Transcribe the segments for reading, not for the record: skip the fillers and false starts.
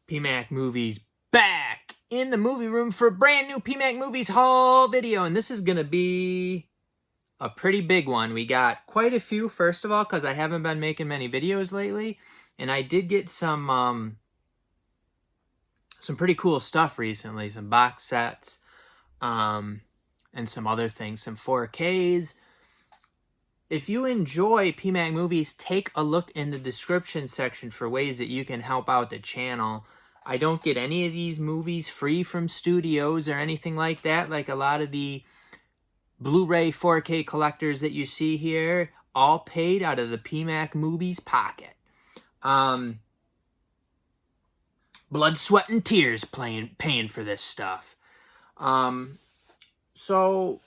PMAC Movies back in the movie room for a brand new PMAC Movies haul video. And this is going to be a pretty big one. We got quite a few, first of all, because I haven't been making many videos lately. And I did get some pretty cool stuff recently. Some box sets and some other things. Some 4Ks. If you enjoy PMAC Movies, take a look in the description section for ways that you can help out the channel. I don't get any of these movies free from studios or anything like that, like a lot of the Blu-ray 4K collectors that you see here, all paid out of the PMAC Movies pocket. Blood, sweat, and tears paying for this stuff. So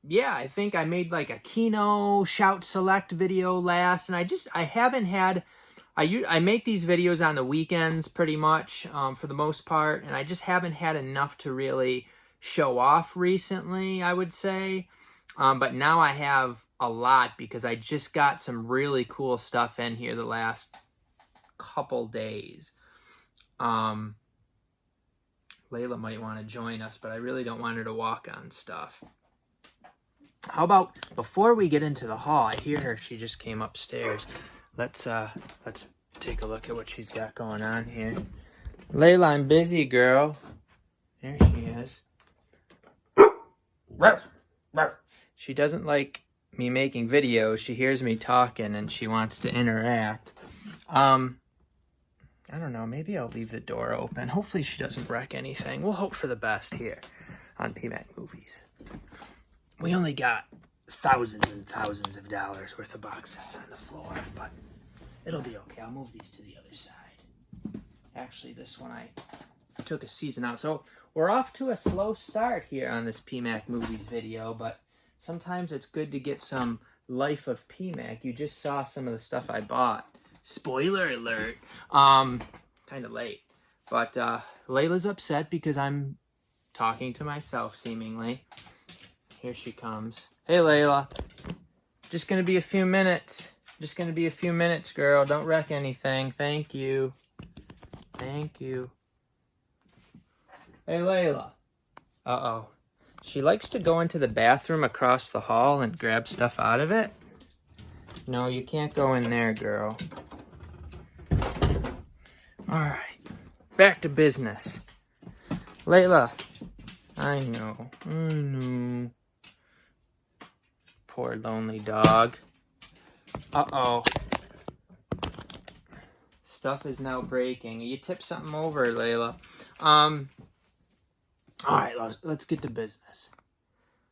yeah, I think I made like a Kino Shout Select video last, and I haven't had, I make these videos on the weekends pretty much for the most part, and I just haven't had enough to really show off recently, I would say. But now I have a lot because I just got some really cool stuff in here the last couple days. Leylah might want to join us, but I really don't want her to walk on stuff. How about, before we get into the haul, I hear her, she just came upstairs. Let's take a look at what she's got going on here. Leylah, I'm busy, girl. There she is. She doesn't like me making videos. She hears me talking and she wants to interact. I don't know, maybe I'll leave the door open. Hopefully she doesn't wreck anything. We'll hope for the best here on PMAC Movies. We only got thousands and thousands of dollars worth of box sets on the floor, but it'll be okay. I'll move these to the other side. Actually, this one I took a season out. So we're off to a slow start here on this PMAC Movies video, but sometimes it's good to get some life of PMAC. You just saw some of the stuff I bought. Spoiler alert. Kind of late. But Leylah's upset because I'm talking to myself, seemingly. Here she comes. Hey, Leylah. Just gonna be a few minutes. Just gonna be a few minutes, girl. Don't wreck anything. Thank you. Thank you. Hey, Leylah. Uh-oh. She likes to go into the bathroom across the hall and grab stuff out of it. No, you can't go in there, girl. Alright. Back to business. Leylah. I know. Poor lonely dog. Uh-oh. Stuff is now breaking. You tipped something over, Leylah. Alright, let's get to business.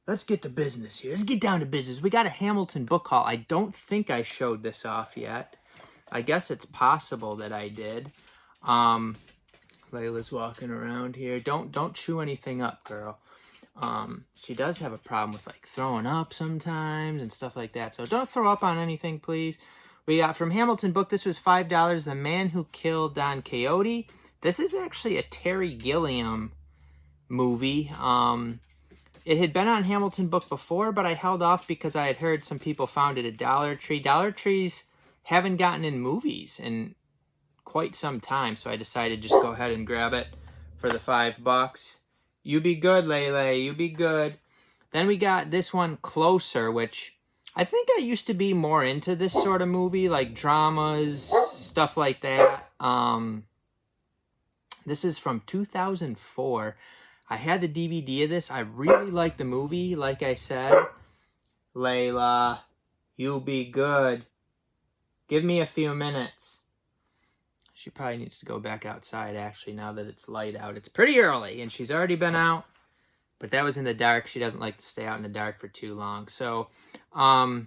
Let's get to business here. Let's get down to business. We got a Hamilton book haul. I don't think I showed this off yet. I guess it's possible that I did. Leylah's walking around here. Don't chew anything up, girl. She does have a problem with like throwing up sometimes and stuff like that. So don't throw up on anything, please. We got from Hamilton book, this was $5, The Man Who Killed Don Quixote. This is actually a Terry Gilliam movie. It had been on Hamilton book before, but I held off because I had heard some people found it at Dollar Tree. Dollar Trees haven't gotten in movies in quite some time, so I decided just go ahead and grab it for the $5. You be good, Leylah. You be good. Then we got this one, Closer, which I think I used to be more into this sort of movie, like dramas, stuff like that. This is from 2004. I had the DVD of this. I really liked the movie, like I said. Leylah, you be good. Give me a few minutes. She probably needs to go back outside, actually, now that it's light out. It's pretty early, and she's already been out. But that was in the dark. She doesn't like to stay out in the dark for too long. So, like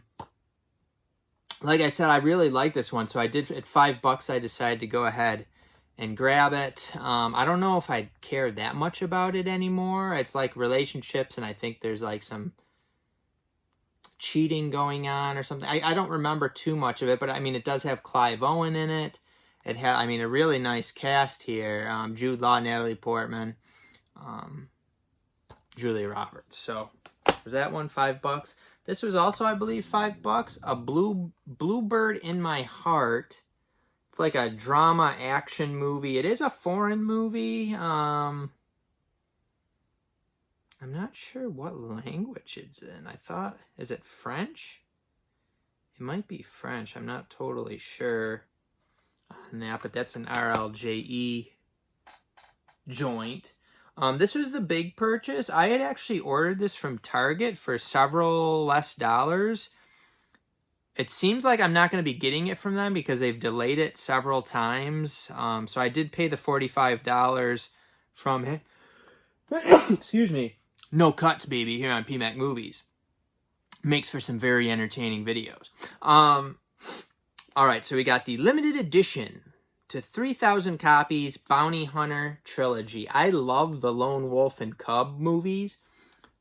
I said, I really like this one. So I did, at $5, I decided to go ahead and grab it. I don't know if I care that much about it anymore. It's like relationships, and I think there's like some cheating going on or something. I don't remember too much of it, but I mean, it does have Clive Owen in it. It had, I mean, a really nice cast here. Jude Law, Natalie Portman, Julia Roberts. So, was that one $5? This was also, I believe, $5. A Bluebird in My Heart. It's like a drama action movie. It is a foreign movie. I'm not sure what language it's in. I thought, is it French? It might be French. I'm not totally sure on that, but that's an RLJE joint. This was the big purchase. I had actually ordered this from Target for several less dollars. It seems like I'm not going to be getting it from them because they've delayed it several times. So I did pay the $45 from it. Excuse me. No cuts, baby, here on PMAC Movies. Makes for some very entertaining videos. All right, so we got the limited edition to 3,000 copies Bounty Hunter trilogy. I love the Lone Wolf and Cub movies,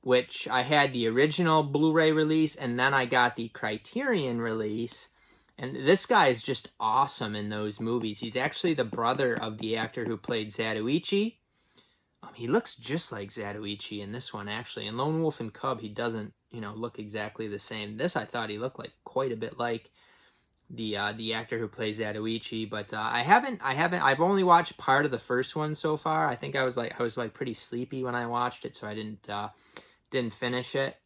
which I had the original Blu-ray release, and then I got the Criterion release. And this guy is just awesome in those movies. He's actually the brother of the actor who played Zatoichi. He looks just like Zatoichi in this one, actually. In Lone Wolf and Cub, he doesn't, look exactly the same. This, I thought he looked like quite a bit like the actor who plays Zatoichi. But I've only watched part of the first one so far. I think I was pretty sleepy when I watched it, so I didn't finish it.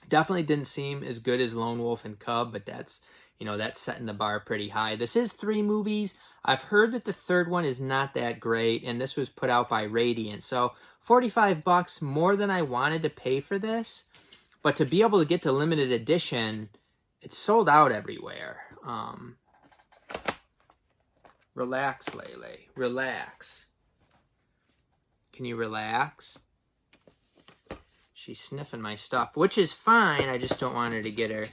Definitely didn't seem as good as Lone Wolf and Cub, but that's setting the bar pretty high. This is 3 movies. I've heard that the third one is not that great, and this was put out by Radiant. So $45, more than I wanted to pay for this. But to be able to get the limited edition, it's sold out everywhere. Relax, Leylah. Relax. Can you relax? She's sniffing my stuff, which is fine. I just don't want her to get her...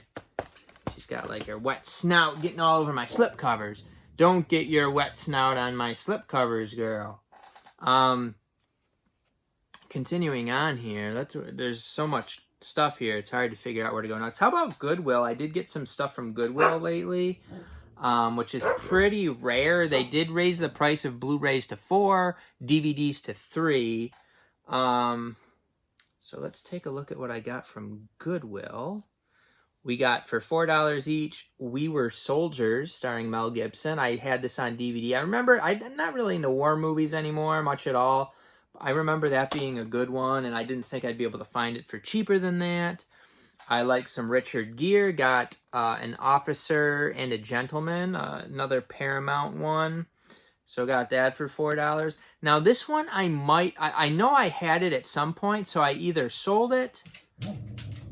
She's got like her wet snout getting all over my slip covers. Don't get your wet snout on my slip covers, girl. Continuing on here, there's so much stuff here. It's hard to figure out where to go next. How about Goodwill? I did get some stuff from Goodwill lately, which is pretty rare. They did raise the price of Blu-rays to 4, DVDs to 3. So let's take a look at what I got from Goodwill. We got, for $4 each, We Were Soldiers, starring Mel Gibson. I had this on DVD. I remember, I'm not really into war movies anymore, much at all. I remember that being a good one, and I didn't think I'd be able to find it for cheaper than that. I like some Richard Gere. Got An Officer and a Gentleman, another Paramount one. So got that for $4. Now this one I know I had it at some point, so I either sold it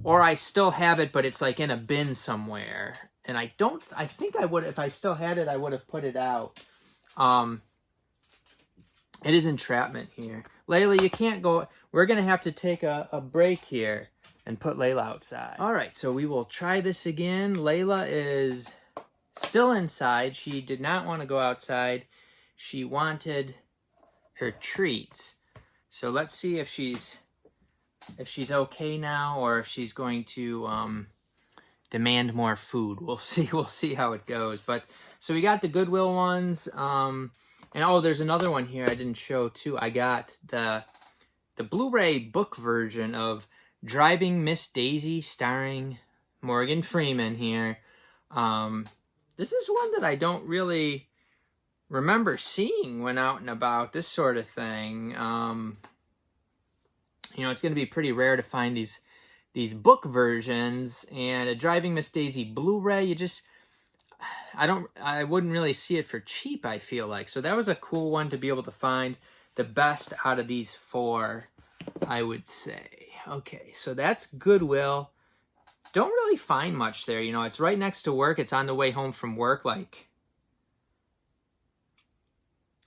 or I still have it, but it's like in a bin somewhere. And I think I would, if I still had it, I would have put it out. It is Entrapment here. Leylah, you can't go. We're going to have to take a break here and put Leylah outside. All right, so we will try this again. Leylah is still inside. She did not want to go outside. She wanted her treats. So let's see if she's okay now, or if she's going to demand more food. We'll see how it goes. But so we got the Goodwill ones, and oh, there's another one here I didn't show too. I got the Blu-ray book version of Driving Miss Daisy, starring Morgan Freeman here. This is one that I don't really remember seeing when out and about, this sort of thing. It's going to be pretty rare to find these book versions, and a Driving Miss Daisy Blu-ray, I wouldn't really see it for cheap, I feel like. So that was a cool one to be able to find, the best out of these 4, I would say. Okay, so that's Goodwill. Don't really find much there, it's right next to work. It's on the way home from work, like,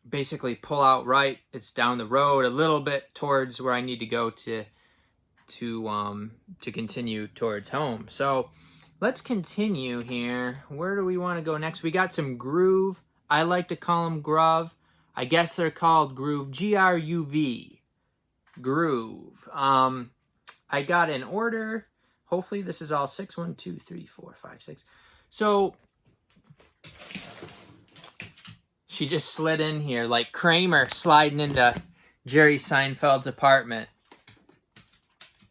basically pull out right. It's down the road a little bit towards where I need to go to continue towards home. So let's continue here. Where do we want to go next? We got some Groove. I like to call them Gruv. I guess they're called Groove. Gruv. Groove. I got an order. Hopefully this is all 6. 1, 2, 3, 4, 5, 6. So she just slid in here like Kramer sliding into Jerry Seinfeld's apartment.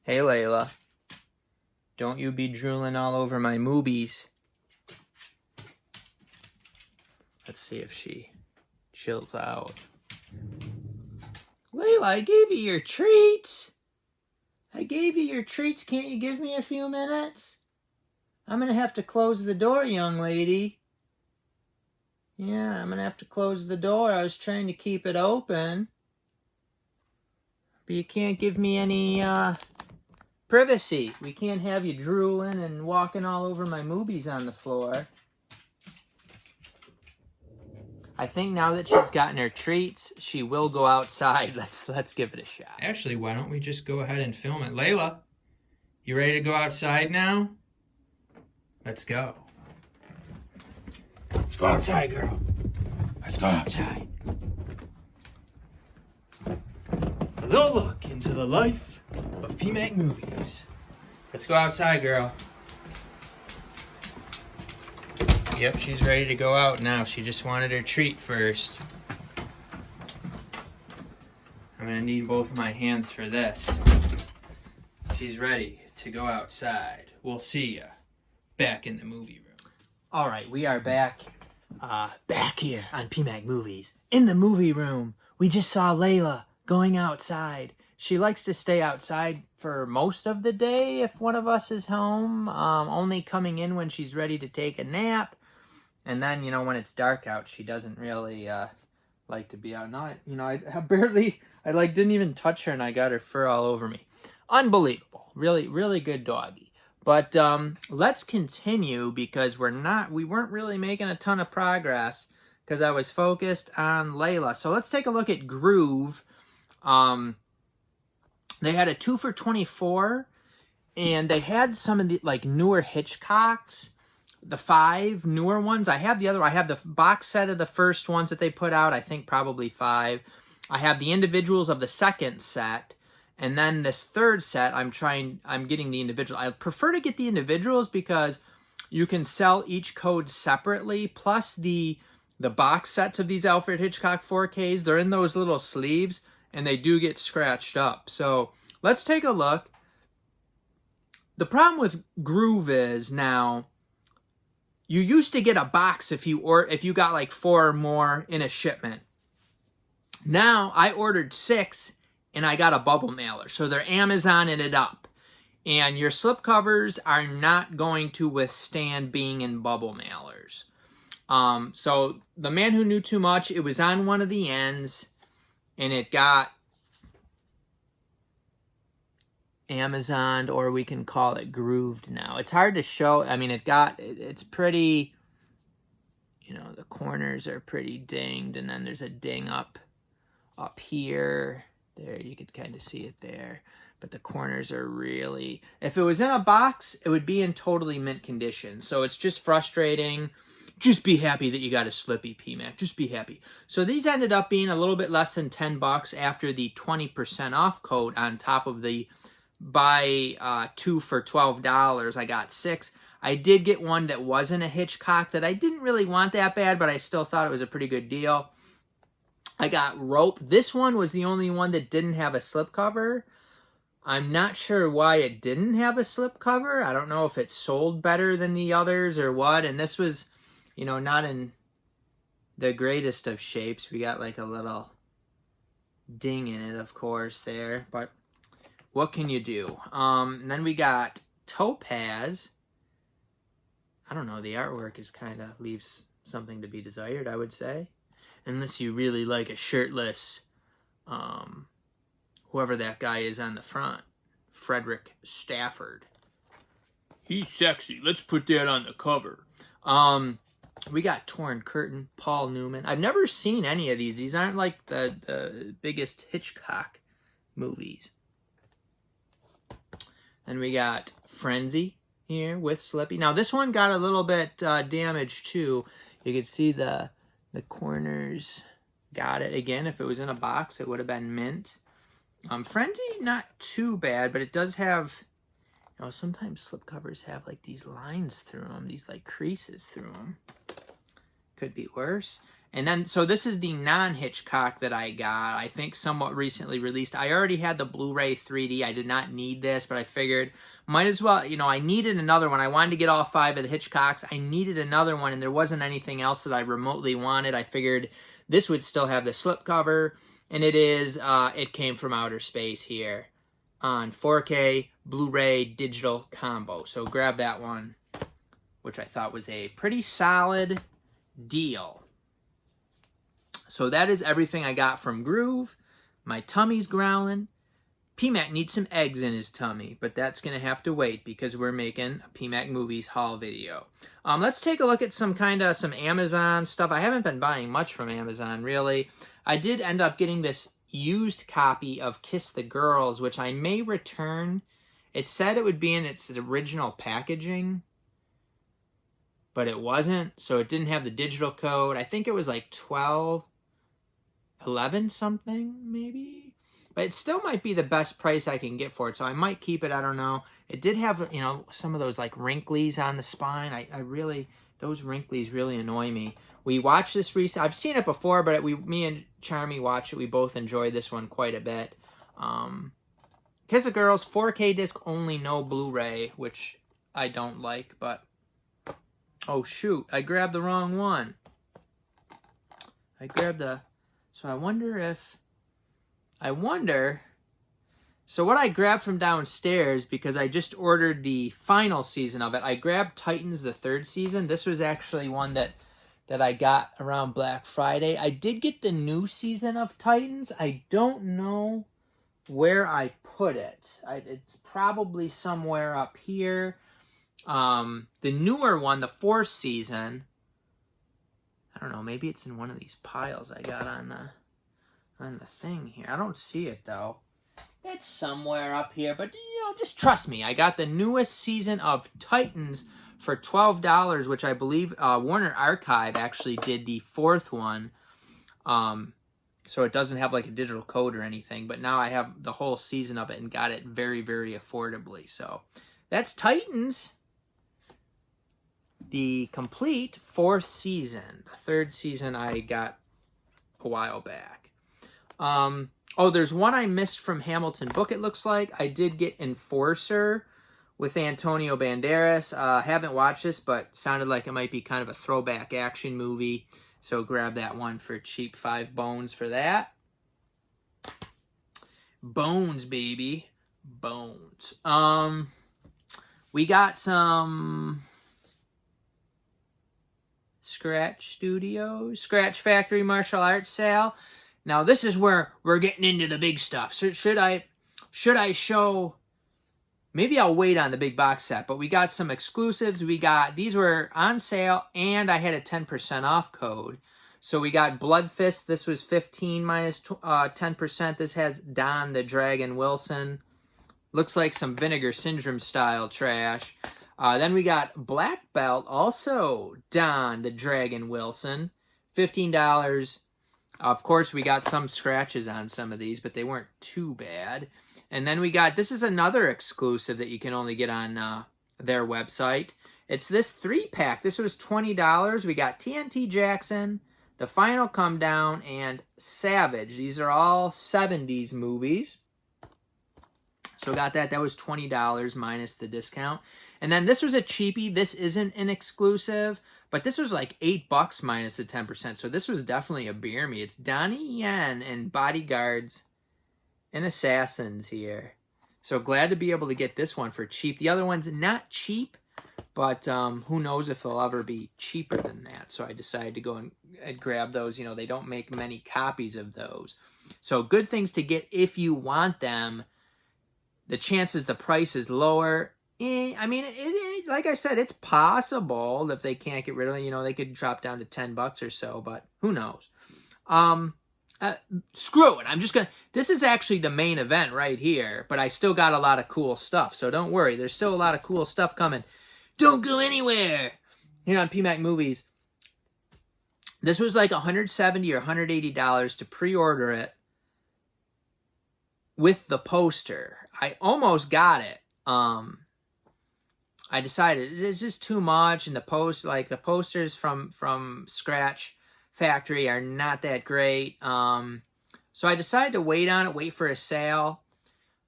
Hey, Leylah. Don't you be drooling all over my movies. Let's see if she chills out. Leylah, I gave you your treats. I gave you your treats. Can't you give me a few minutes? I'm going to have to close the door, young lady. Yeah, I'm going to have to close the door. I was trying to keep it open. But you can't give me any privacy. We can't have you drooling and walking all over my movies on the floor. I think now that she's gotten her treats, she will go outside. Let's give it a shot. Actually, why don't we just go ahead and film it? Leylah, you ready to go outside now? Let's go. Let's go outside, girl. Let's go outside. A little look into the life of PMAC movies. Let's go outside, girl. Yep, she's ready to go out now. She just wanted her treat first. I'm gonna need both my hands for this. She's ready to go outside. We'll see ya back in the movie room. All right, we are back here on PMAC Movies. In the movie room, we just saw Leylah going outside. She likes to stay outside for most of the day if one of us is home, only coming in when she's ready to take a nap. And then, when it's dark out, she doesn't really like to be out. Now, I didn't even touch her and I got her fur all over me. Unbelievable. Really, really good doggy. But let's continue because we weren't really making a ton of progress because I was focused on Leylah. So let's take a look at Groove. They had a 2 for $24 and they had some of the newer Hitchcocks. The 5 newer ones. I have the box set of the first ones that they put out. I think probably 5. I have the individuals of the second set. And then this third set, I'm getting the individual. I prefer to get the individuals because you can sell each code separately. Plus the box sets of these Alfred Hitchcock 4Ks, they're in those little sleeves and they do get scratched up. So let's take a look. The problem with Groove is now, you used to get a box if you got 4 or more in a shipment. Now I ordered 6 and I got a bubble mailer. So they're Amazoning it up. And your slipcovers are not going to withstand being in bubble mailers. So The Man Who Knew Too Much, it was on one of the ends and it got Amazoned, or we can call it grooved now. It's hard to show. I mean, it's pretty, the corners are pretty dinged, and then there's a ding up here. There, you could kind of see it there. But the corners are really, if it was in a box, it would be in totally mint condition. So it's just frustrating. Just be happy that you got a Slippy, PMAC. Just be happy. So these ended up being a little bit less than $10 after the 20% off code on top of the buy 2 for $12. I got 6. I did get one that wasn't a Hitchcock that I didn't really want that bad, but I still thought it was a pretty good deal. I got Rope. This one was the only one that didn't have a slipcover. I'm not sure why it didn't have a slipcover. I don't know if it sold better than the others or what. And this was, not in the greatest of shapes. We got a little ding in it, of course, there. But what can you do? And then we got Topaz. I don't know, the artwork is leaves something to be desired, I would say. Unless you really like a shirtless, whoever that guy is on the front. Frederick Stafford. He's sexy. Let's put that on the cover. We got Torn Curtain, Paul Newman. I've never seen any of these. These aren't the biggest Hitchcock movies. And we got Frenzy here with Slippy. Now this one got a little bit damaged too. You could see the corners got it. Again, if it was in a box, it would have been mint. Frenzy, not too bad, but it does have, sometimes slipcovers have these lines through them, these creases through them. Could be worse. And then, so this is the non-Hitchcock that I got, I think somewhat recently released. I already had the Blu-ray 3D. I did not need this, but I figured might as well, you know, I needed another one. I wanted to get all 5 of the Hitchcocks. I needed another one, and there wasn't anything else that I remotely wanted. I figured this would still have the slipcover, and it came from outer space here on 4K Blu-ray digital combo. So grab that one, which I thought was a pretty solid deal. So that is everything I got from Groove. My tummy's growling. PMAC needs some eggs in his tummy, but that's going to have to wait because we're making a PMAC Movies haul video. Let's take a look at some Amazon stuff. I haven't been buying much from Amazon, really. I did end up getting this used copy of Kiss the Girls, which I may return. It said it would be in its original packaging, but it wasn't, so it didn't have the digital code. I think it was like 11 something, maybe? But it still might be the best price I can get for it, so I might keep it, I don't know. It did have, you know, some of those like wrinklies on the spine. I really, those wrinklies really annoy me. We watched this recently. I've seen it before, but me and Charmy watched it. We both enjoyed this one quite a bit. Kiss the Girls, 4K disc only, no Blu-ray, which I don't like, but... Oh, shoot. I grabbed the wrong one. I grabbed the... So I wonder... So what I grabbed from downstairs, because I just ordered the final season of it, I grabbed Titans, the 3rd season. This was actually one that I got around Black Friday. I did get the new season of Titans. I don't know where I put it. It's probably somewhere up here. The newer one, the 4th season, I don't know, maybe it's in one of these piles I got on the thing here. I don't see it though. It's somewhere up here, but you know, just trust me. I got the newest season of Titans for $12, which I believe Warner Archive actually did the 4th one. So it doesn't have like a digital code or anything, but now I have the whole season of it and got it very, very affordably. So that's Titans. The complete 4th season. The 3rd season I got a while back. Oh, there's one I missed from Hamilton Book, it looks like. I did get Enforcer with Antonio Banderas. Haven't watched this, but sounded like it might be kind of a throwback action movie. So grab that one for cheap 5 bones for that. Bones, baby. Bones. We got some... Scratch Factory martial arts sale. Now this is where we're getting into the big stuff. So should I show? Maybe I'll wait on the big box set. But we got some exclusives. These were on sale, and I had a 10% off code. So we got Blood Fist. This was 15 minus 10%. This has Don the Dragon Wilson. Looks like some Vinegar Syndrome style trash. Then we got Black Belt, also Don the Dragon Wilson, $15. Of course, we got some scratches on some of these, but they weren't too bad. And then we got, this is another exclusive that you can only get on their website. It's this 3-pack. This was $20. We got TNT Jackson, The Final Come Down, and Savage. These are all 70s movies. So got that. That was $20 minus the discount. And then this was a cheapie. This isn't an exclusive, but this was like $8 minus the 10%. So this was definitely a beer me. It's Donnie Yen and Bodyguards and Assassins here. So glad to be able to get this one for cheap. The other one's not cheap, but who knows if they'll ever be cheaper than that. So I decided to go and grab those. You know, they don't make many copies of those. So good things to get if you want them. The chances the price is lower. I mean, like I said, it's possible if they can't get rid of it. You know, they could drop down to $10 or so, but who knows? Screw it. I'm just going to... This is actually the main event right here, but I still got a lot of cool stuff, so don't worry. There's still a lot of cool stuff coming. Don't go anywhere! Here on PMAC Movies. This was like $170 or $180 to pre-order it with the poster. I almost got it. I decided it's just too much, and the posters from Scratch Factory are not that great. So I decided to wait on it, wait for a sale.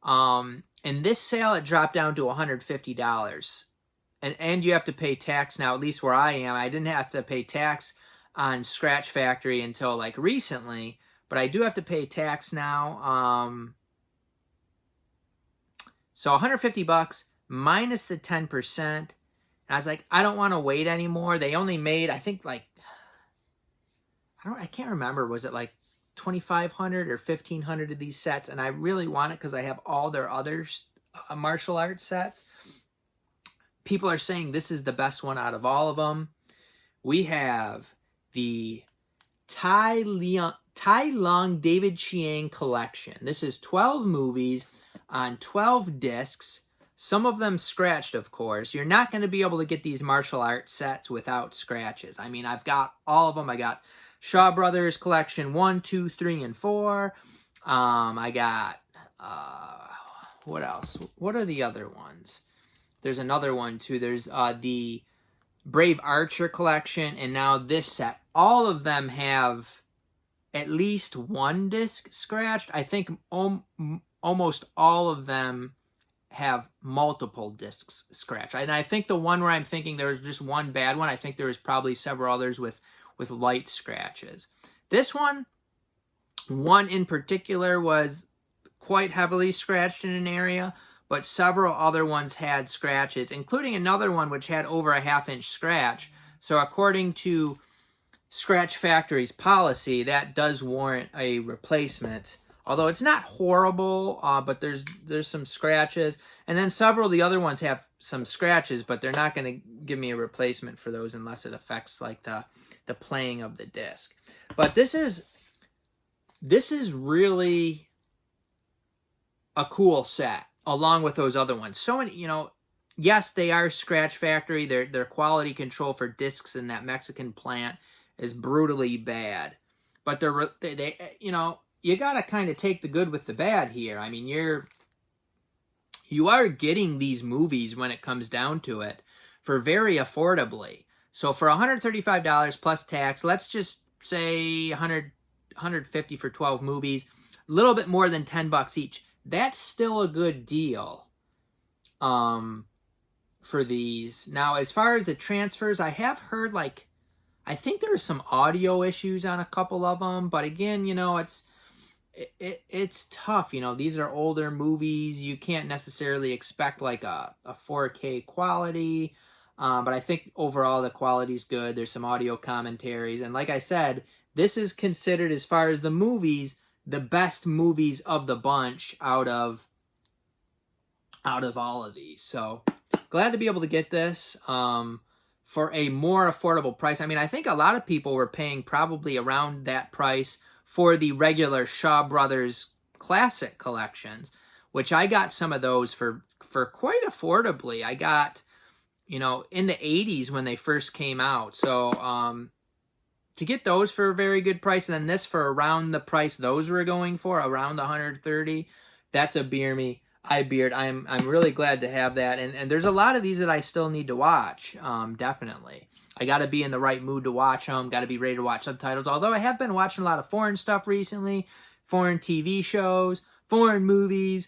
In this sale, it dropped down to $150. And you have to pay tax now, at least where I am. I didn't have to pay tax on Scratch Factory until like recently, but I do have to pay tax now. So $150 minus the 10%. And I was like, I don't want to wait anymore. They only made, I think like, I can't remember. Was it like 2,500 or 1,500 of these sets? And I really want it because I have all their other martial arts sets. People are saying this is the best one out of all of them. We have the Tai Lung David Chiang collection. This is 12 movies on 12 discs. Some of them scratched, of course. You're not going to be able to get these martial arts sets without scratches. I mean, I've got all of them. I got Shaw Brothers collection 1, 2, 3, and 4. I got, what else? What are the other ones? There's another one too. There's the Brave Archer collection, and now this set. All of them have at least one disc scratched. I think almost all of them have multiple discs scratched. And I think the one where I'm thinking there was just one bad one, I think there was probably several others with light scratches. This one in particular was quite heavily scratched in an area, but several other ones had scratches, including another one which had over a half-inch scratch. So according to Scratch Factory's policy, that does warrant a replacement. Although it's not horrible, but there's some scratches. And then several of the other ones have some scratches, but they're not going to give me a replacement for those unless it affects like the playing of the disc. But this is really a cool set, along with those other ones. So many, yes, they are Scratch Factory. Their quality control for discs in that Mexican plant is brutally bad. But they you got to kind of take the good with the bad here. I mean, you are getting these movies when it comes down to it for very affordably. So for $135 plus tax, let's just say $150 for 12 movies, a little bit more than $10 each. That's still a good deal for these. Now, as far as the transfers, I have heard I think there are some audio issues on a couple of them, but again, it's tough. These are older movies. You can't necessarily expect like a 4K quality, but I think overall the quality's good. There's some audio commentaries, and like I said, this is considered, as far as the movies, the best movies of the bunch out of all of these. So glad to be able to get this for a more affordable price. I mean, I think a lot of people were paying probably around that price for the regular Shaw Brothers classic collections, which I got some of those for quite affordably. I got, in the 80s when they first came out. So to get those for a very good price, and then this for around the price those were going for, around $130, that's a beer me. I'm really glad to have that. And there's a lot of these that I still need to watch, definitely. I got to be in the right mood to watch them. Got to be ready to watch subtitles. Although I have been watching a lot of foreign stuff recently. Foreign TV shows. Foreign movies.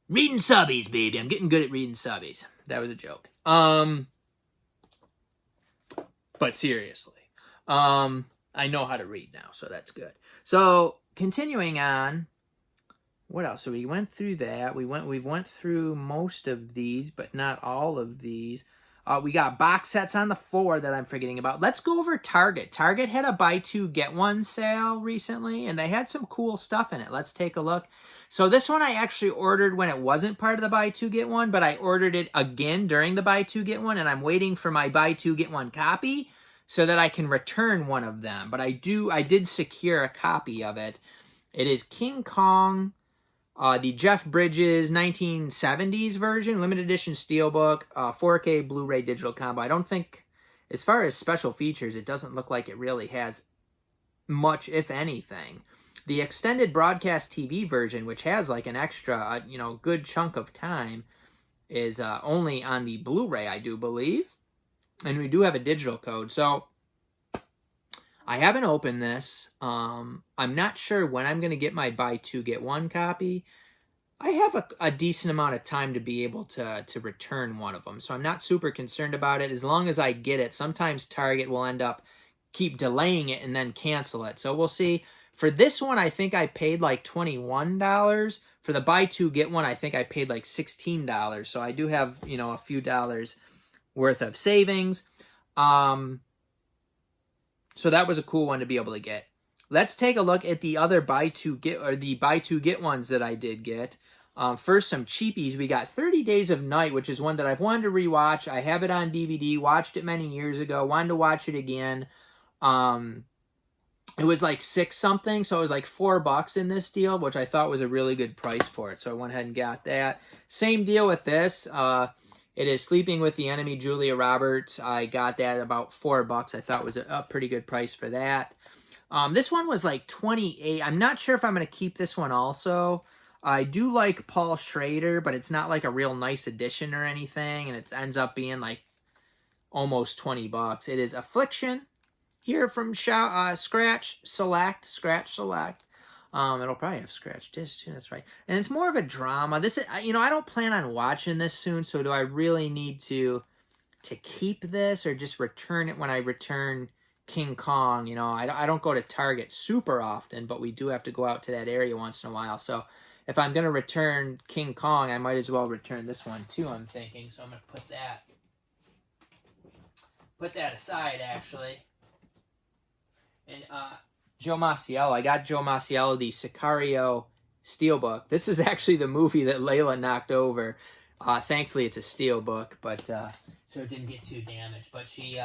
Reading subbies, baby. I'm getting good at reading subbies. That was a joke. But seriously. I know how to read now, so that's good. So, continuing on. What else? So we went through that. We went through most of these, but not all of these. We got box sets on the floor that I'm forgetting about. Let's go over Target. Target had a buy two, get one sale recently, and they had some cool stuff in it. Let's take a look. So this one I actually ordered when it wasn't part of the buy two, get one, but I ordered it again during the buy two, get one, and I'm waiting for my buy two, get one copy so that I can return one of them. But I did secure a copy of it. It is King Kong, the Jeff Bridges 1970s version, limited edition steelbook, 4K Blu-ray digital combo. I don't think, as far as special features, it doesn't look like it really has much, if anything. The extended broadcast TV version, which has like an extra, good chunk of time, is only on the Blu-ray, I do believe. And we do have a digital code. So I haven't opened this. I'm not sure when I'm going to get my buy two, get one copy. I have a decent amount of time to be able to return one of them, so I'm not super concerned about it as long as I get it. Sometimes Target will end up keep delaying it and then cancel it, so we'll see. For this one, I think I paid like $21. For the buy two, get one, I think I paid like $16, so I do have, you know, a few dollars worth of savings. So that was a cool one to be able to get. Let's take a look at the other buy two get ones that I did get. First, some cheapies. We got 30 Days of Night, which is one that I've wanted to rewatch. I have it on DVD. Watched it many years ago. Wanted to watch it again. It was like $6 something, so it was like $4 in this deal, which I thought was a really good price for it. So I went ahead and got that. Same deal with this. It is Sleeping with the Enemy, Julia Roberts. I got that at about $4. I thought was a pretty good price for that. This one was like $28. I'm not sure if I'm going to keep this one also. I do like Paul Schrader, but it's not like a real nice edition or anything, and it ends up being like almost $20. It is Affliction here from Scratch Select. It'll probably have Scratch Disc too, that's right. And it's more of a drama. This is, you know, I don't plan on watching this soon, so do I really need to keep this or just return it when I return King Kong? You know, I don't go to Target super often, but we do have to go out to that area once in a while. So if I'm going to return King Kong, I might as well return this one too, I'm thinking. So I'm going to put that aside, actually. And Joe Masiello, I got Joe Masiello, the Sicario Steelbook. This is actually the movie that Leylah knocked over. Thankfully, it's a Steelbook, but so it didn't get too damaged. But she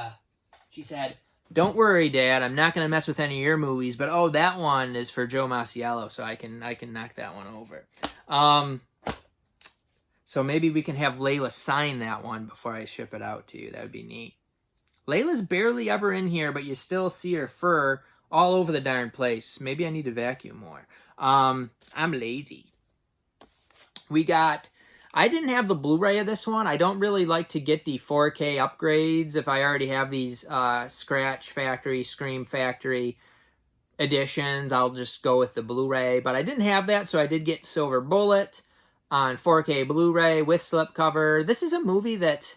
said, "Don't worry, Dad. I'm not going to mess with any of your movies. But oh, that one is for Joe Masiello, so I can knock that one over." So maybe we can have Leylah sign that one before I ship it out to you. That would be neat. Leylah's barely ever in here, but you still see her fur all over the darn place. Maybe I need to vacuum more. I'm lazy. I didn't have the Blu-ray of this one. I don't really like to get the 4K upgrades if I already have these Scratch Factory, Scream Factory editions. I'll just go with the Blu-ray. But I didn't have that, so I did get Silver Bullet on 4K Blu-ray with slipcover. This is a movie that,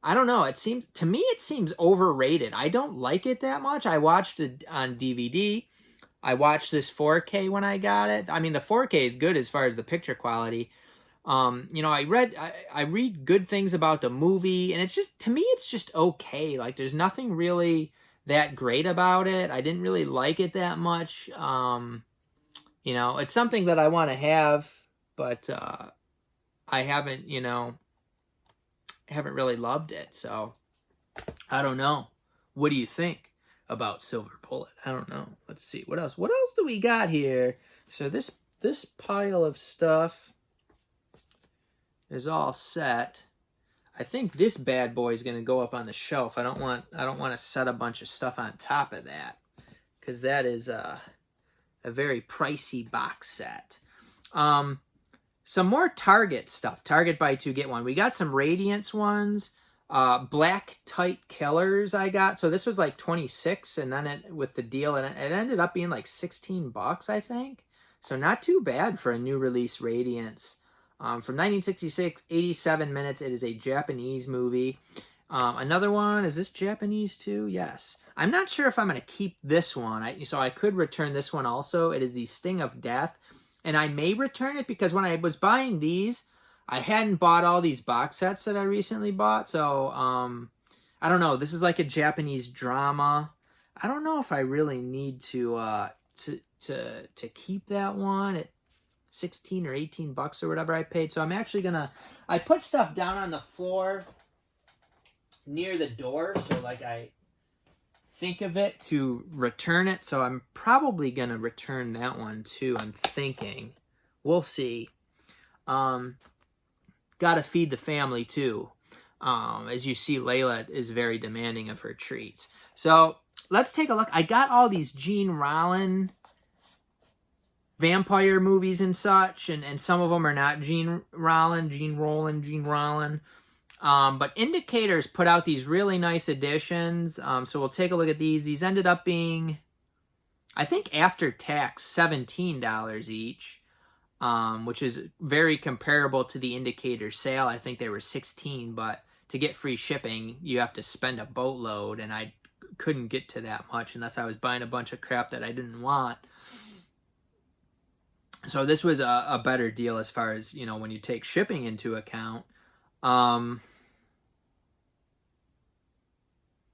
I don't know, to me it seems overrated. I don't like it that much. I watched it on DVD. I watched this 4K when I got it. I mean, the 4K is good as far as the picture quality. You know, I read good things about the movie, and it's just, to me, it's just okay. Like, there's nothing really that great about it. I didn't really like it that much. You know, it's something that I want to have, but I haven't, you know, haven't really loved it. So I don't know. What do you think about Silver Bullet? I don't know. Let's see. What else do we got here? So this pile of stuff is all set. I think this bad boy is going to go up on the shelf. I don't want to set a bunch of stuff on top of that, because that is a very pricey box set. Some more Target stuff. Target buy two, get one. We got some Radiance ones. Black Tight Killers I got. So this was like 26, and then with the deal, it ended up being like $16, I think. So not too bad for a new release Radiance. From 1966, 87 minutes. It is a Japanese movie. Another one, is this Japanese too? Yes. I'm not sure if I'm going to keep this one. So I could return this one also. It is The Sting of Death. And I may return it because when I was buying these, I hadn't bought all these box sets that I recently bought. So, I don't know. This is like a Japanese drama. I don't know if I really need to keep that one at 16 or 18 bucks or whatever I paid. So I'm actually gonna, I put stuff down on the floor near the door, so like I think of it to return it. So I'm probably gonna return that one too, I'm thinking. We'll see. Gotta feed the family too. As you see, Leylah is very demanding of her treats. So let's take a look. I got all these Gene Rollin vampire movies and such, and some of them are not Gene Rollin. But Indicators put out these really nice editions. So we'll take a look at these. These ended up being, I think after tax, $17 each, which is very comparable to the Indicator sale. I think they were $16, but to get free shipping, you have to spend a boatload, and I couldn't get to that much unless I was buying a bunch of crap that I didn't want. So this was a better deal as far as, you know, when you take shipping into account.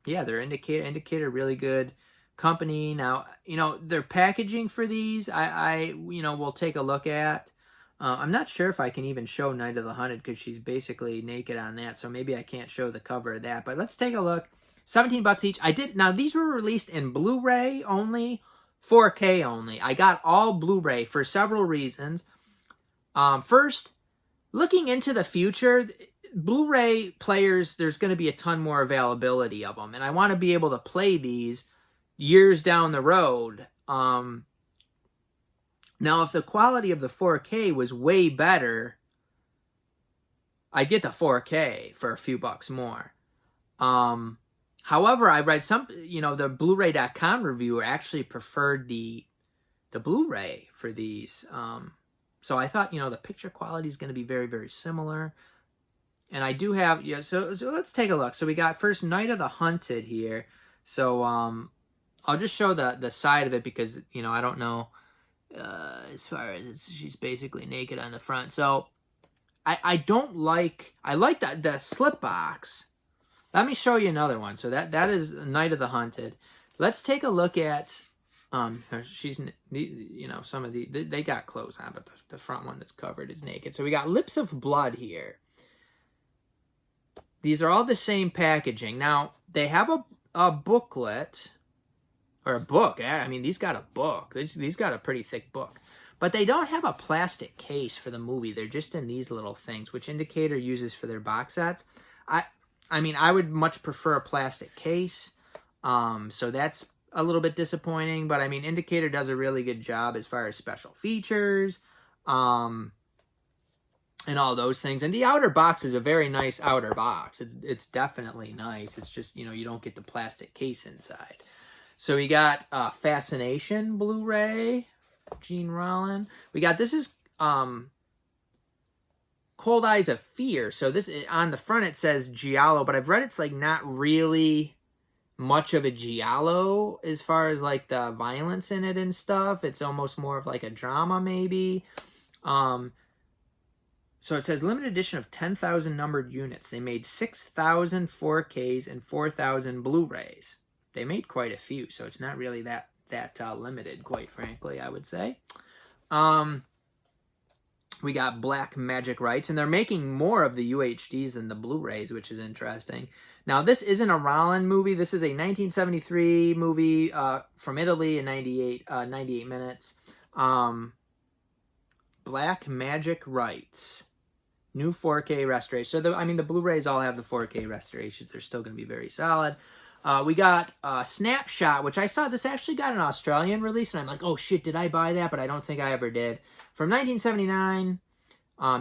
Yeah, their Indicator really good company. Now, you know, their packaging for these, I you know, we'll take a look at. I'm not sure if I can even show Night of the Hunted because she's basically naked on that, so maybe I can't show the cover of that. But let's take a look. $17 each. Now these were released in Blu-ray only, 4K only. I got all Blu-ray for several reasons. First, looking into the future, Blu-ray players, there's going to be a ton more availability of them, and I want to be able to play these years down the road. Now, if the quality of the 4K was way better, I'd get the 4K for a few bucks more. However, I read some, you know, the Blu-ray.com reviewer actually preferred the Blu-ray for these. So I thought, you know, the picture quality is going to be very, very similar. And I do have, yeah, so let's take a look. So we got first Night of the Hunted here. So I'll just show the side of it because, you know, I don't know as far as she's basically naked on the front. So I like the slip box. Let me show you another one. So that is Night of the Hunted. Let's take a look at she's, you know, some of they got clothes on, but the front one that's covered is naked. So we got Lips of Blood here. These are all the same packaging. Now they have a booklet or a book. I mean, these got a book. These got a pretty thick book. But they don't have a plastic case for the movie. They're just in these little things, which Indicator uses for their box sets. I mean, I would much prefer a plastic case. So that's a little bit disappointing. But, I mean, Indicator does a really good job as far as special features and all those things. And the outer box is a very nice outer box. It's definitely nice. It's just, you know, you don't get the plastic case inside. So we got Fascination Blu-ray, Gene Rollin. We got, this is Cold Eyes of Fear. So this, on the front it says giallo, but I've read it's like not really much of a giallo as far as like the violence in it and stuff. It's almost more of like a drama maybe. So it says limited edition of 10,000 numbered units. They made 6,000 4Ks and 4,000 Blu-rays. They made quite a few, so it's not really that limited, quite frankly, I would say. We got Black Magic rights, and they're making more of the UHDs than the Blu-rays, which is interesting. Now, this isn't a Rollin movie. This is a 1973 movie from Italy in 98 minutes. Black Magic rights. New 4K restoration. So, I mean, the Blu-rays all have the 4K restorations. They're still going to be very solid. We got Snapshot, which I saw this actually got an Australian release, and I'm like, oh shit, did I buy that? But I don't think I ever did. From 1979,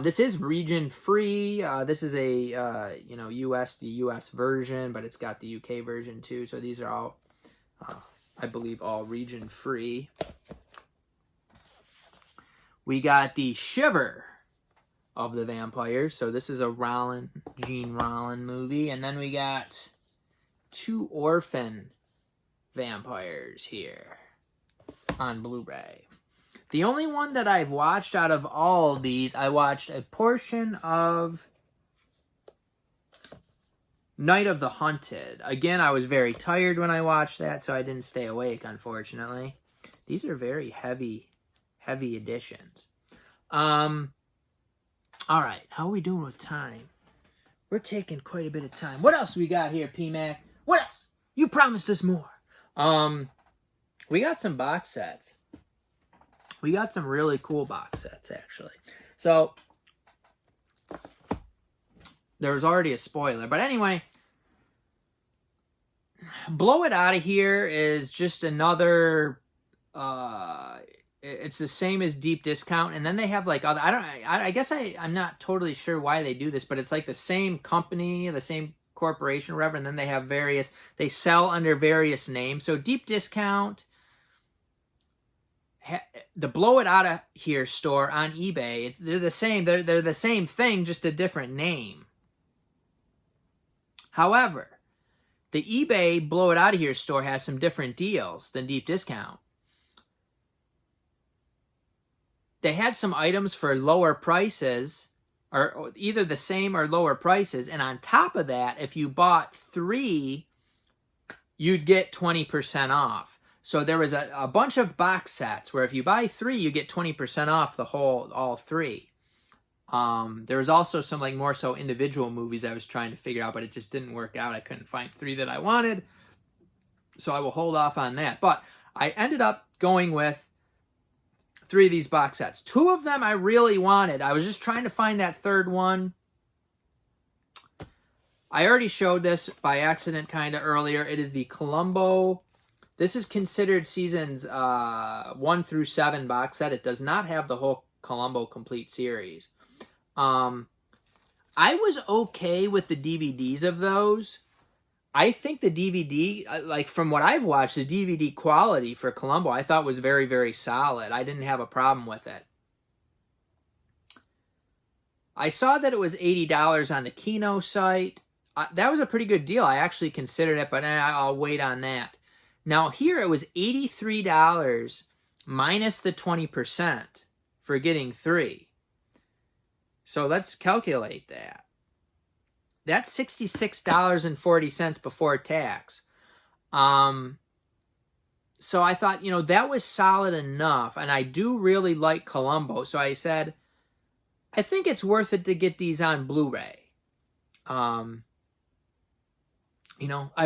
this is region free. This is a you know, the US version, but it's got the UK version too. So these are all, I believe, all region free. We got the Shiver of the Vampires. So this is a Gene Rollin movie, and then we got Two Orphan Vampires here on Blu-ray. The only one that I've watched out of all of these, I watched a portion of Night of the Hunted. Again, I was very tired when I watched that, so I didn't stay awake, unfortunately. These are very heavy editions. All right, how are we doing with time? We're taking quite a bit of time. What else we got here, P-Mac? What else? You promised us more. We got some box sets. We got some really cool box sets, actually. So, there was already a spoiler. But anyway, Blow It Out of Here is just another it's the same as deep discount, and then they have like other. I guess I'm not totally sure why they do this, but it's like the same company, the same corporation, or whatever, and then they have various. They sell under various names. So deep discount, the Blow It Out of Here store on eBay, they're the same. They're the same thing, just a different name. However, the eBay Blow It Out of Here store has some different deals than deep discount. They had some items for lower prices, or either the same or lower prices. And on top of that, if you bought 3, you'd get 20% off. So there was a bunch of box sets where if you buy 3, you get 20% off all 3. There was also some like more so individual movies I was trying to figure out, but it just didn't work out. I couldn't find 3 that I wanted. So I will hold off on that. But I ended up going with 3 of these box sets. 2 of them I really wanted. I was just trying to find that third one. I already showed this by accident kind of earlier. It is the Columbo. This is considered seasons 1 through 7 box set. It does not have the whole Columbo complete series. I was okay with the DVDs of those. I think the DVD, like from what I've watched, the DVD quality for Columbo, I thought was very, very solid. I didn't have a problem with it. I saw that it was $80 on the Kino site. That was a pretty good deal. I actually considered it, but I'll wait on that. Now here it was $83 minus the 20% for getting 3. So let's calculate that. That's $66.40 before tax. So I thought, that was solid enough. And I do really like Columbo. So I said, I think it's worth it to get these on Blu-ray. I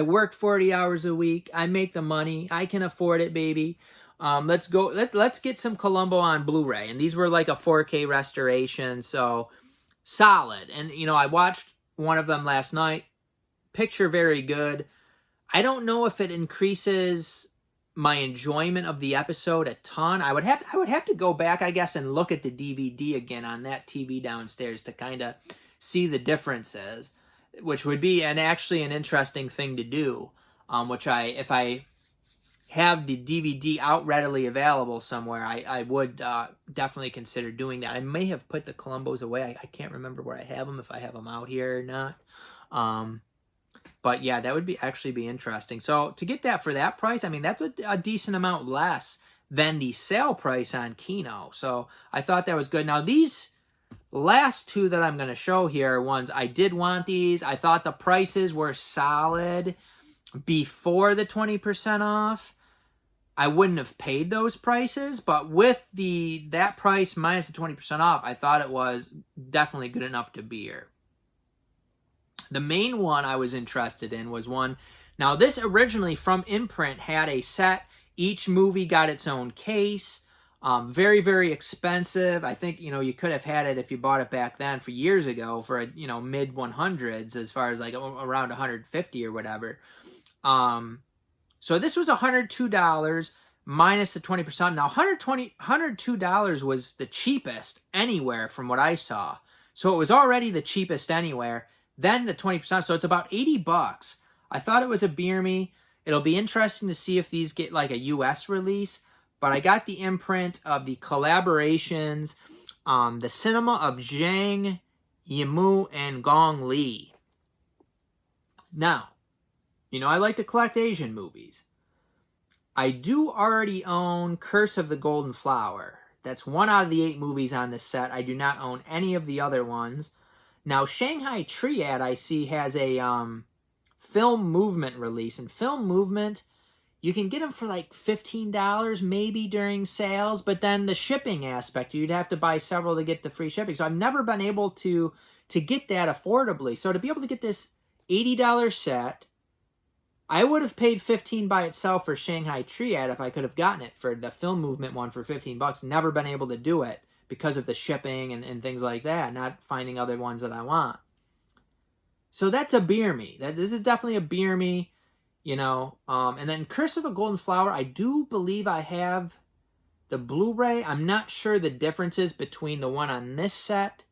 work 40 hours a week. I make the money. I can afford it, baby. Let's go. Let's get some Columbo on Blu-ray. And these were like a 4K restoration. So solid. And, I watched one of them last night. Picture very good. I don't know if it increases my enjoyment of the episode a ton. I would have to go back, I guess, and look at the DVD again on that TV downstairs to kind of see the differences, which would be actually an interesting thing to do. If I have the DVD out readily available somewhere, I would definitely consider doing that. I may have put the Columbos away. I can't remember where I have them, if I have them out here or not. But yeah, that would actually be interesting. So to get that for that price, I mean, that's a decent amount less than the sale price on Kino. So I thought that was good. Now these last 2 that I'm going to show here are ones I did want these. I thought the prices were solid before the 20% off. I wouldn't have paid those prices, but with that price minus the 20% off, I thought it was definitely good enough to beer. The main one I was interested in was one. Now, this originally from Imprint had a set. Each movie got its own case. Very, very expensive. I think, you could have had it if you bought it back then for years ago for, mid 100s as far as like around 150 or whatever. So this was $102 minus the 20%. Now, $102 was the cheapest anywhere from what I saw. So it was already the cheapest anywhere. Then the 20%, so it's about $80. I thought it was a beer me. It'll be interesting to see if these get like a US release. But I got the imprint of the collaborations, the cinema of Zhang Yimou and Gong Li. Now, I like to collect Asian movies. I do already own Curse of the Golden Flower. That's 1 out of the 8 movies on this set. I do not own any of the other ones. Now, Shanghai Triad, I see, has a Film Movement release. And Film Movement, you can get them for like $15 maybe during sales. But then the shipping aspect, you'd have to buy several to get the free shipping. So I've never been able to get that affordably. So to be able to get this $80 set, I would have paid $15 by itself for Shanghai Triad if I could have gotten it for the Film Movement one for $15. Never been able to do it because of the shipping and things like that, not finding other ones that I want. So that's a beer me. This is definitely a beer me, and then Curse of a Golden Flower, I do believe I have The Blu-ray, I'm not sure the differences between the one on this set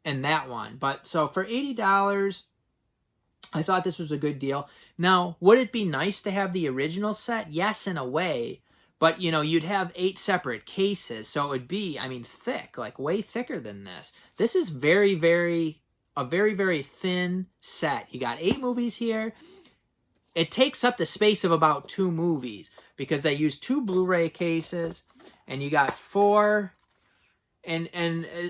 and that one. But so for $80, I thought this was a good deal. Now, would it be nice to have the original set? Yes, in a way. But, you know, you'd have 8 separate cases. So it would be, I mean, thick, like way thicker than this. This is a very, very thin set. You got 8 movies here. It takes up the space of about 2 movies because they use 2 Blu-ray cases. And you got 4. And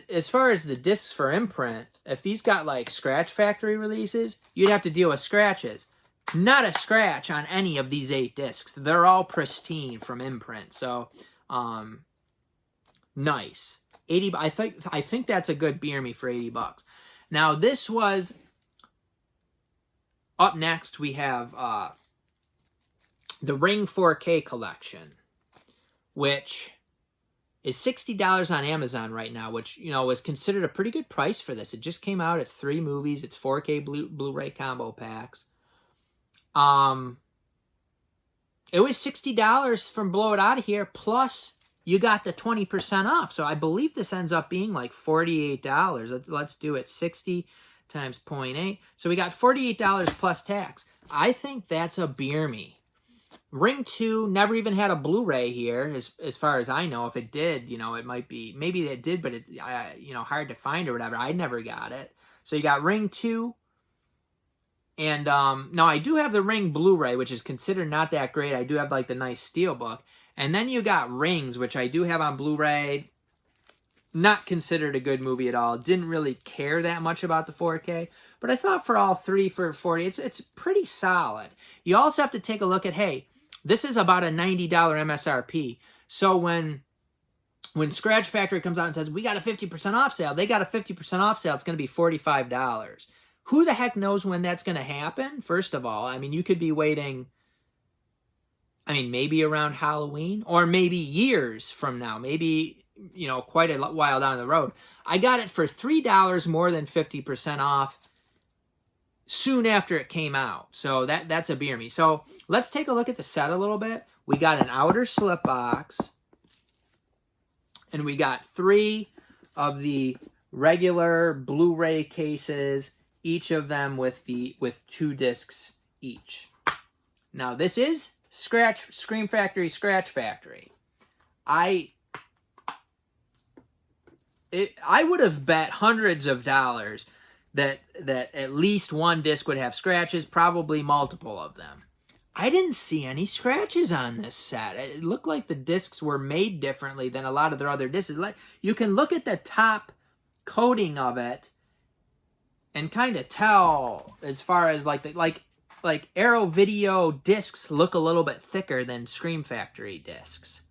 as far as the discs for imprint, if these got like scratch factory releases, you'd have to deal with scratches. Not a scratch on any of these 8 discs. They're all pristine from imprint. So, nice. 80. I think that's a good beer me for $80. Now this was up next. We have the Ring 4K collection, which is $60 on Amazon right now, which, you know, is considered a pretty good price for this. It just came out. It's 3 movies. It's 4K Blu-ray combo packs. It was $60 from Blow It Out of Here, plus you got the 20% off. So I believe this ends up being like $48. Let's do it. 60 times 0.8. So we got $48 plus tax. I think that's a beer me. Ring 2 never even had a Blu-ray here, as far as I know. If it did, you know, it might be, maybe it did, but it's, you know, hard to find or whatever. I never got it. So you got Ring 2. And now I do have the Ring Blu-ray, which is considered not that great. I do have like the nice steelbook. And then you got Rings, which I do have on Blu-ray. Not considered a good movie at all. Didn't really care that much about the 4K. But I thought for all 3 for $40, it's pretty solid. You also have to take a look at, hey, this is about a $90 MSRP. So when Scratch Factory comes out and says, we got a 50% off sale, they got a 50% off sale, it's going to be $45. Who the heck knows when that's going to happen, first of all? I mean, you could be waiting, I mean, maybe around Halloween, or maybe years from now. Maybe, you know, quite a while down the road. I got it for $3 more than 50% off soon after it came out. So that's a beer me. So let's take a look at the set a little bit. We got an outer slip box, and we got 3 of the regular Blu-ray cases, each of them with 2 discs each. Now this is Scream Factory, Scratch Factory. I would have bet hundreds of dollars that at least one disc would have scratches, probably multiple of them. I didn't see any scratches on this set. It looked like the discs were made differently than a lot of their other discs. Like, you can look at the top coating of it and kind of tell, as far as like Arrow Video discs look a little bit thicker than Scream Factory discs.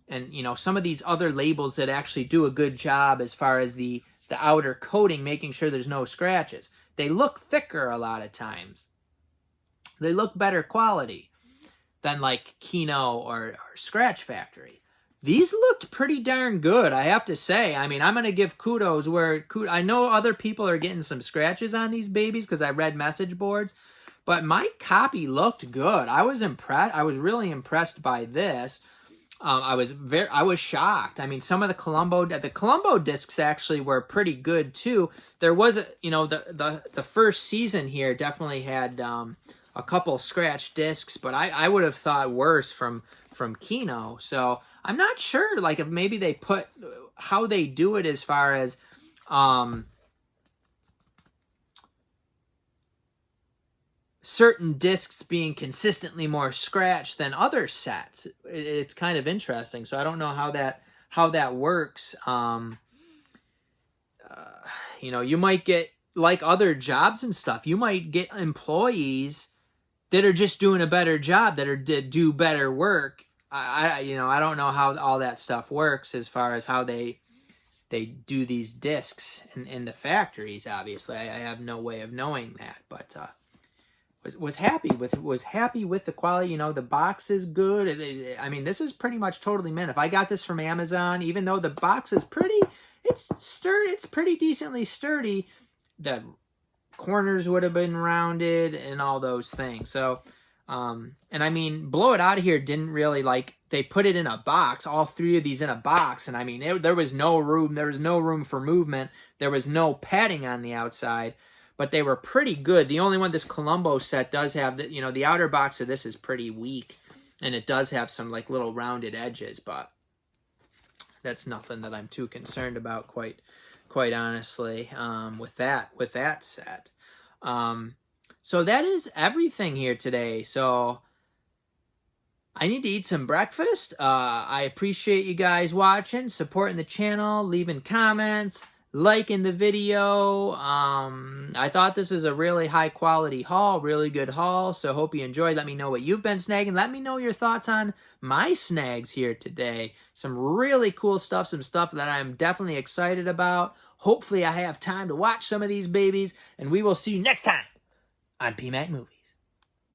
And, you know, some of these other labels that actually do a good job as far as the outer coating, making sure there's no scratches. They look thicker a lot of times. They look better quality than like Kino or Scratch Factory. These looked pretty darn good, I have to say. I mean, I'm going to give kudos where I know other people are getting some scratches on these babies because I read message boards, but my copy looked good. I was impressed. I was really impressed by this. I was shocked. I mean, some of the Columbo discs actually were pretty good too. There was the first season here definitely had a couple scratch discs, but I would have thought worse from Kino. So I'm not sure, like, if maybe they put how they do it as far as certain discs being consistently more scratched than other sets. It's kind of interesting. So I don't know how that works. You know, you might get, like other jobs and stuff, you might get employees that are just doing a better job, that do better work. I don't know how all that stuff works as far as how they do these discs in the factories. Obviously, I have no way of knowing that, but was happy with the quality. You know, the box is good. I mean, this is pretty much totally mint. If I got this from Amazon, even though the box is it's sturdy, it's pretty decently sturdy, the corners would have been rounded and all those things. So And I mean, Blow It Out of Here didn't really, like, they put it in a box, all 3 of these in a box, and I mean, there was no room for movement, there was no padding on the outside, but they were pretty good. The only one, this Columbo set, does have, the outer box of this is pretty weak, and it does have some, like, little rounded edges, but that's nothing that I'm too concerned about, quite honestly, with that set. So that is everything here today. So I need to eat some breakfast. I appreciate you guys watching, supporting the channel, leaving comments, liking the video. I thought this is a really high quality haul, really good haul. So hope you enjoyed. Let me know what you've been snagging. Let me know your thoughts on my snags here today. Some really cool stuff, some stuff that I'm definitely excited about. Hopefully I have time to watch some of these babies, and we will see you next time on PMAC Movies.